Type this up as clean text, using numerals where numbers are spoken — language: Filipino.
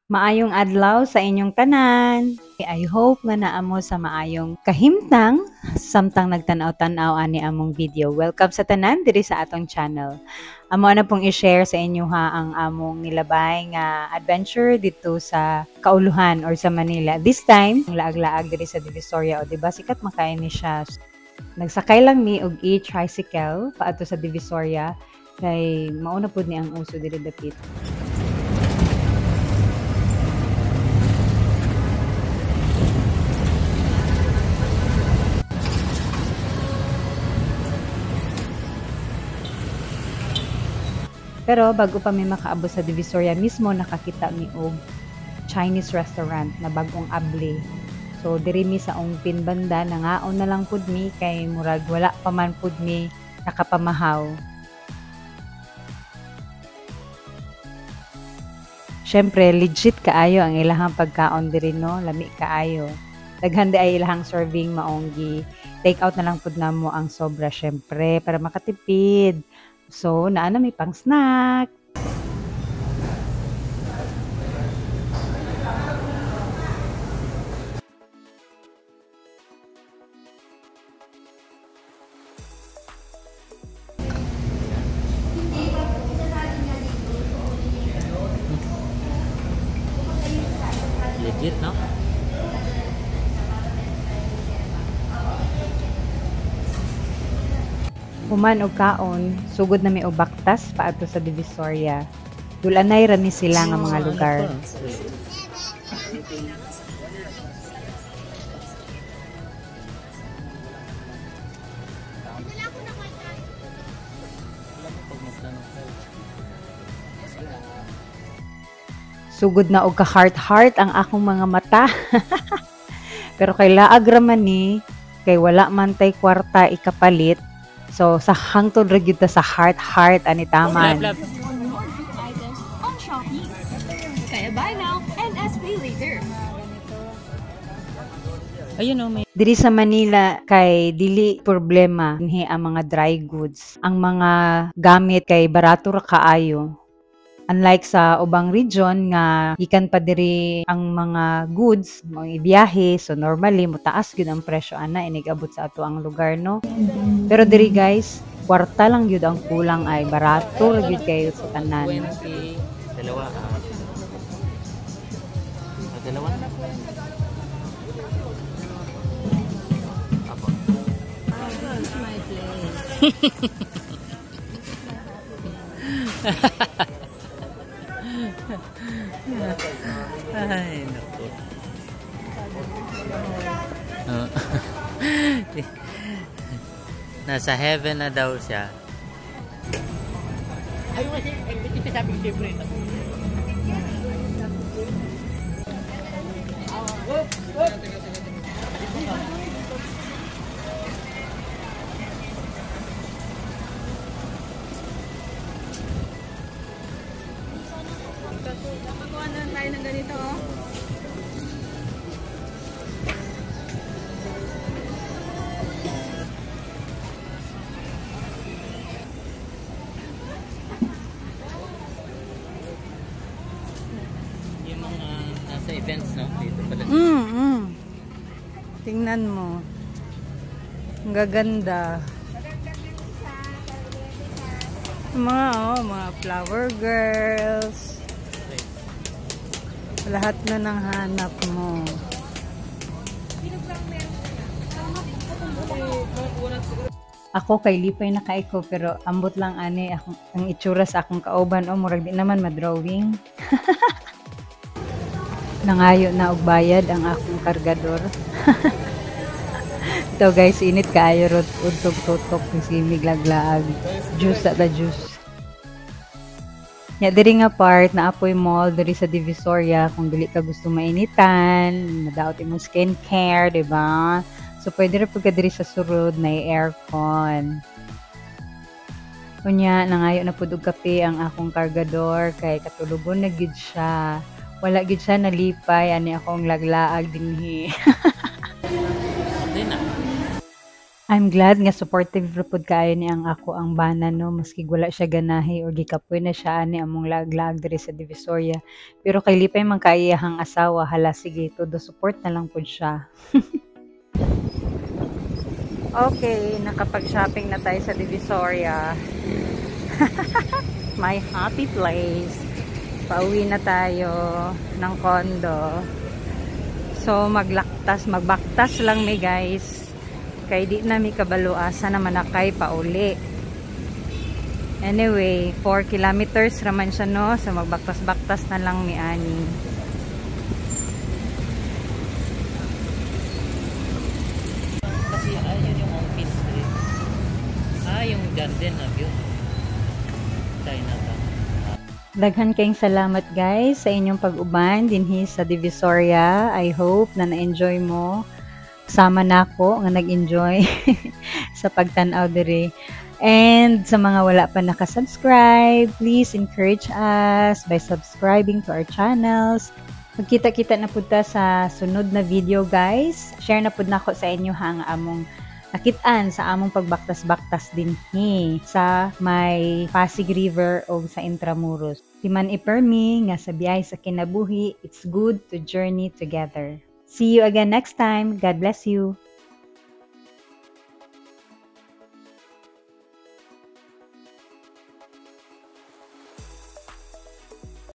Maayong adlaw sa inyong tanan. I hope nga naamo sa maayong kahimtang samtang nagtanaw-tanaw ani among video. Welcome sa tanan diri sa atong channel. Amo na pong i-share sa inyo ha ang among nilabay nga adventure dito sa Kauluhan or sa Manila. This time, laag-laag diri sa Divisoria o diba sikat makain ni siya. Nagsakay lang mi og e-tricycle paadto sa Divisoria kay mauna pud ni ang uso diri dapit. Pero bago pa mi makaabot sa Divisoria mismo, nakakita mi og Chinese restaurant na bagong abli. So diri mi sa ungpin banda, nangaon na lang pud mi kay murag wala pa man pud mi nakapamahaw. Syempre legit kaayo ang ilahang pagkaon diri no, lami kaayo. Daghan ay ilahang serving maonggi. Take out na lang pud namo ang sobra syempre para makatipid. So, naa na may pang snack. Legit, no? Human og kaon, sugod na may og baktas paadto sa Divisoria. Dulanay ra ni sila nga mga lugar. Sugod na og ka heart ang akong mga mata. Pero kay laag ra man ni kay wala man tay kwarta ikapalit. So sa hangtod ra gyud ta sa heart ani taman. Kaya buy now and pay later. Ayun, oh, may... Diri sa Manila kay dili problema dinhi ang mga dry goods. Ang mga gamit kay barato ra kaayo. Unlike sa ubang region nga ikan pa diri ang mga goods mo ibiyahe, so normally mutaas gyud ang presyo ana inigabot sa ato ang lugar no. Pero diri guys, kwarta lang gyud ang kulang ay barato ra gyud kayo sa tanan. 20, dalawa. Dalawa. Apo. My place. Ay, naku. Nasa heaven na daw siya. Ay, kasi sabi ko siyempre. Magawa na lang tayo ng ganito, oh. Yung mga nasa events, no? Dito pala. Tingnan mo. Ang gaganda. Mga flower girls. Lahat na ng hanap mo. Ako kay lipay na kaiko pero ambot lang ani ang itsura sa akong kauban o murag di naman madrawing. Nangayo na og bayad ang akong kargador. Ito guys, init kaayo rod udtog-tutok si miglaglaag. Juice at the juice. Ya diri nga part na apoy mall diri sa Divisoria kung dili ka gusto mainitan, madaot imong skincare, di ba? So pwede ra pud ka diri sa sulod na aircon. Kunya nangayo na pud og kape ang akong kargador kay katulugon na gid siya. Wala gid siya nalipay ani akong laglaag dinhi. Hindi na. I'm glad nga supportive ra pud kaayo ni ang ako ang bana no, maski wala siya ganahe or gikapoy na siya ani among lag-lag diri sa Divisoria. Pero kay lipay man kay iyahang asawa, hala sige todo support na lang pud siya. Okay, nakapag-shopping na tayo sa Divisoria. My happy place. Pauwi na tayo ng condo. So magbaktas lang mi guys. Kay di na mi kabaluasa na manakay pauli. Anyway, 4 kilometers raman siya no. So magbaktas-baktas na lang mi ani. Kasi ayun yung Ongpin Street. Yung garden na view. Chinatown. Daghan kayong salamat guys sa inyong pag-uban dinhi sa Divisoria. I hope na na-enjoy mo. Sama na ako nga nag-enjoy sa pagtanaw diri. And sa mga wala pa nakasubscribe, please encourage us by subscribing to our channels. Magkita-kita na pud ta sa sunod na video guys. Share na pud nako sa inyo hang among nakit-an sa among pagbaktas-baktas dinhi sa may Pasig River o sa Intramuros. Timan ipermi nga sa biyay sa kinabuhi, it's good to journey together. See you again next time. God bless you.